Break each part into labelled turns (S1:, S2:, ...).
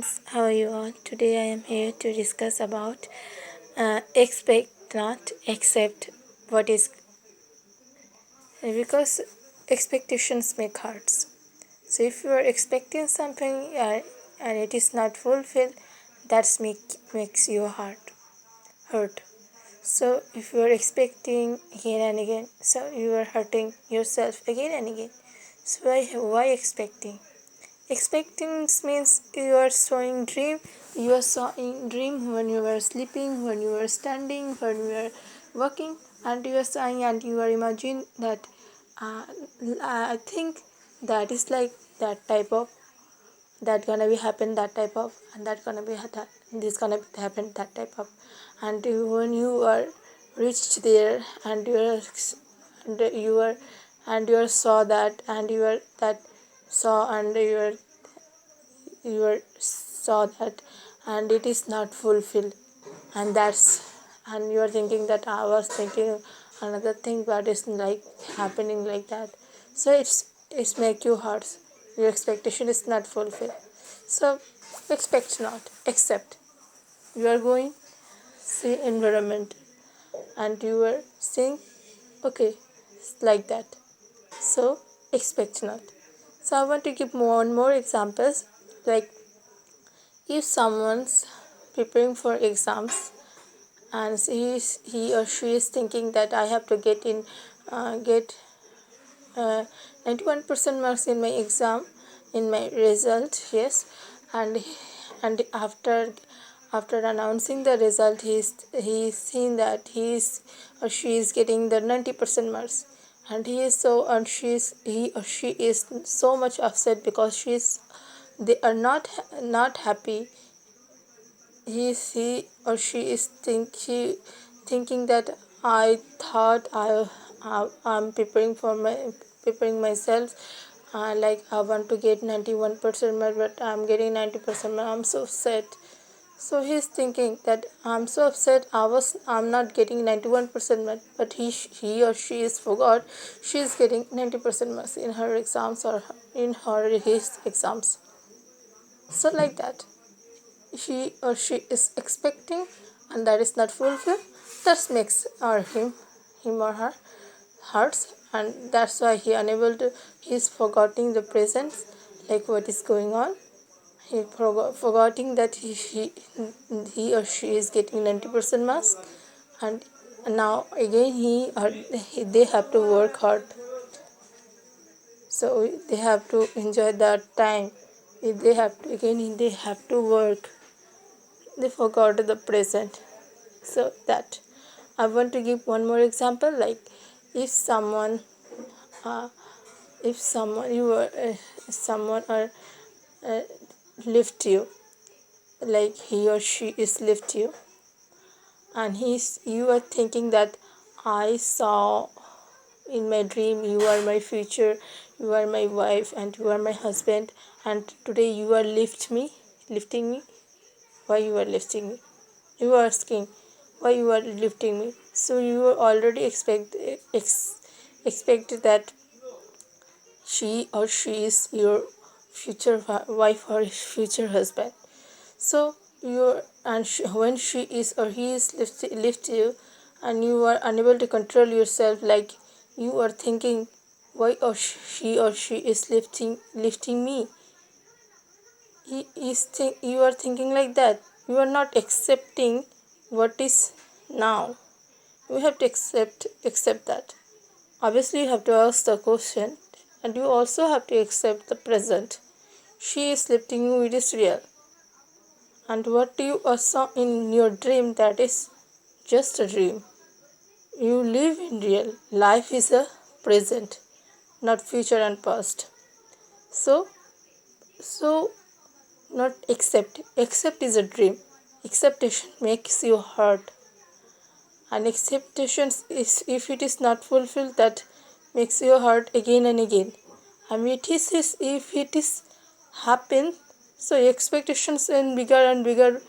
S1: friends, how are you all? Today I am here to discuss about expect not accept what is, because expectations make hearts. So if you are expecting something and it is not fulfilled, that's makes your heart hurt. So if you are expecting again and again, so you are hurting yourself again and again. So why expecting? Expecting means you are showing dream. You are showing dream when you were sleeping, when you were standing, when you were walking, and you are saying and you are imagining that. Uh, I think that is like that type of that gonna be happen that type of and that gonna be this gonna be happen that type of, and when you are reached there and you are and you are saw that and you are that saw and you saw that and it is not fulfilled, and that's and you are thinking that I was thinking another thing but it's like happening like that. So it's make you hurt. Your expectation is not fulfilled. So expect not, accept. You are going see environment and you are saying okay, it's like that. So expect not. So I want to give more examples, like if someone's preparing for exams and he or she is thinking that I have to get 91% marks in my exam, in my result, yes, and after announcing the result, he's seen that he's or she is getting the 90% marks, and he or she is so much upset because they are not happy. He or she is thinking that I thought I'm preparing myself, like I want to get 91% mark but I'm getting 90% mark. I'm so upset. So he's thinking that I'm so upset I'm not getting 91% mark, but he or she is forgot she's getting 90% marks in her exams or in her his exams. So like that, she is expecting and that is not fulfilled, that makes him or her hurts, and that's why he's forgetting the present, like what is going on. Forgetting that he or she is getting 90% marks, and now again they have to work hard, so they have to enjoy that time. If they have to work, they forgot the present. So that I want to give one more example, like if someone uh, if someone you are someone or uh, lift you, like he or she is lift you, and you are thinking that I saw in my dream you are my future, you are my wife and you are my husband, and today you are lifting me. Why you are lifting me? You are asking why you are lifting me. So you already expect that she is your future wife or future husband. So when she is or he is lift you, and you are unable to control yourself, like you are thinking why or she is lifting me. You are thinking like that. You are not accepting what is now. You have to accept that. Obviously you have to ask the question, and you also have to accept the present. She is lifting you, it is real, and what you saw in your dream, that is just a dream. You live in real life, is a present, not future and past. So so not accept is a dream. Acceptation makes you hurt, and acceptation is, if it is not fulfilled, that makes you hurt again and again. And if it is happen, so expectations and bigger and bigger,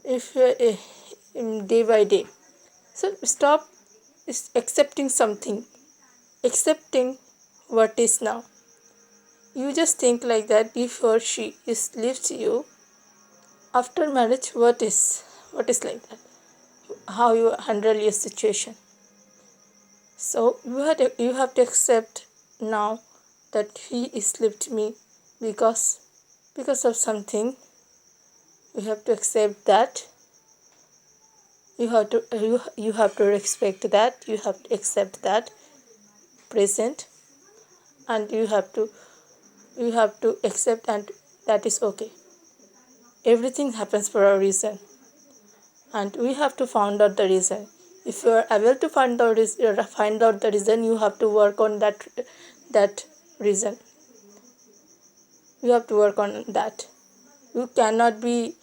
S1: if day by day. So stop accepting something, accepting what is now. You just think like that. If or she is leaves you after marriage, what is like that? How you handle your situation? So you have to accept now that he is left me because of something. You have to accept that. You have to respect that. You have to accept that present, and you have to accept, and that is okay. Everything happens for a reason, and we have to find out the reason. If you are able to find out the reason, you have to work on that reason. You have to work on that. You cannot be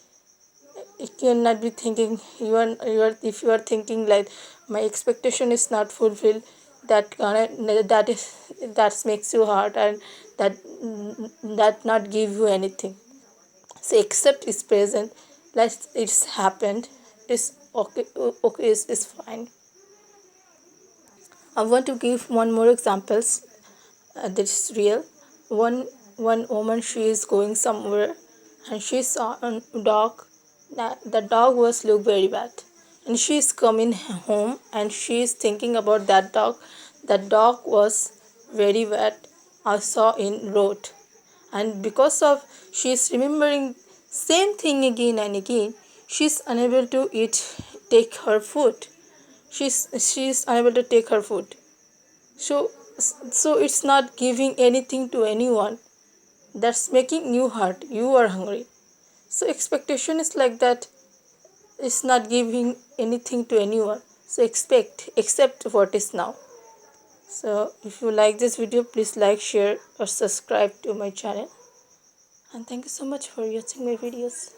S1: thinking, if you are thinking like my expectation is not fulfilled, that makes you hurt, and that not give you anything. So accept is present, like it's happened, is okay, okay, is fine. I want to give one more examples. This is real. One woman, she is going somewhere, and she saw a dog. The dog was look very bad, and she is coming home, and she is thinking about that dog. That dog was very bad. I saw in road, and because of she is remembering same thing again and again, she is unable to take her food. She is unable to take her food. So so it's not giving anything to anyone. That's making you hurt. You are hungry. So expectation is like that. It's not giving anything to anyone. So accept what is now. So if you like this video, please like, share, or subscribe to my channel. And thank you so much for watching my videos.